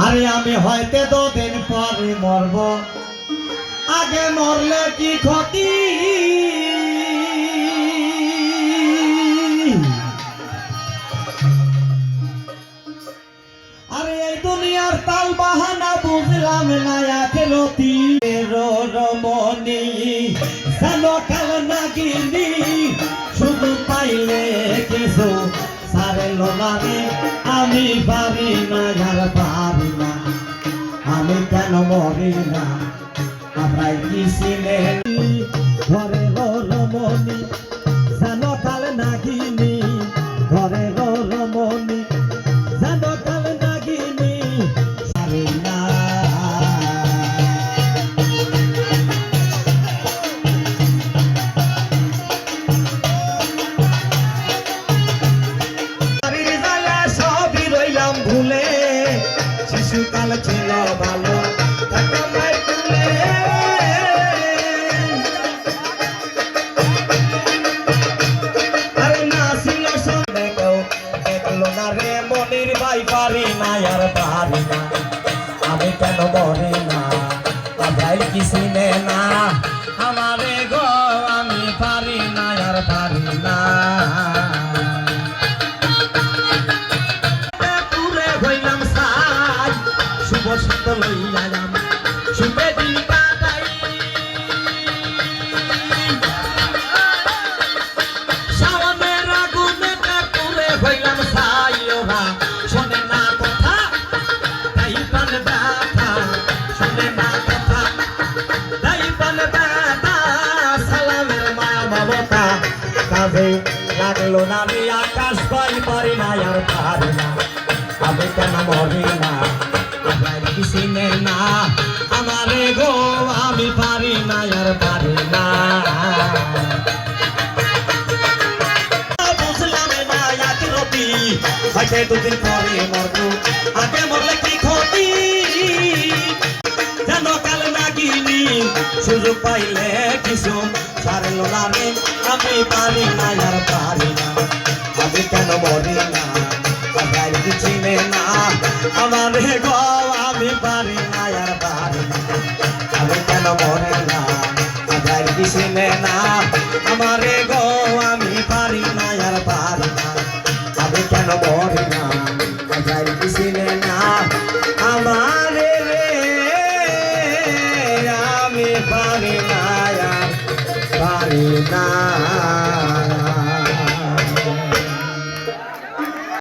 আরে আমি হয়তো দুদিন পরে মরব, আগে মরলে কি ক্ষতি? আরে এই দুনিয়ার তাল বাহানা বুঝলাম না আখেরতি। রমণী সালো কাল নাগিনী শুধু পাইলে কিছু সারে লোনারে আমি পারি না আর পারি না, আমি কেন মরি না আমরাই কি ছিলে ঘরে রমণী সালো কাল নাগিনী ঘরে রমণী সালো কাল নাগিনী সারে না। ভুলে শিশুকাল ছিল ভালো, আরে না ছিল দেখলো না রে মনির ভাই পারি না আর পারি না, আমি কেন মরি না ভাই কি চিনে না আমারে গো, আমি পারি না আর পারি না। বসন্ত লইলাম শুভে দিন কাটাই, শাওনের আগুনে পুরে হইলাম ছাই, ওরা শোনে না কথা তাই পান ব্যথা, শোনে না কথা তাই পান ব্যথা, সালামের মায়া মমতা কাজে লাগলো না রে আকাশ পাই পারি না আর পারি না, আমি কেন মরি না চিনে না আমারে গো, আমি পারি না আর পারি না। বুঝলাম না আখেরতি হয়তো দুদিন পরে মরবো, আগে মরলে কি ক্ষতি? যেন কাল নাগিনী সুযোগ পাইলে কিছু ছাড়লো না রে আমি পারি না আর পারি না, আমি কেন মরি না চিনে না আমারে গো, আমি পারি না আর পারি না, আমি কেন মরে না চিনে না আমারে গো, আমি পারি না আর পারি না, আমি কেন মরে না চিনে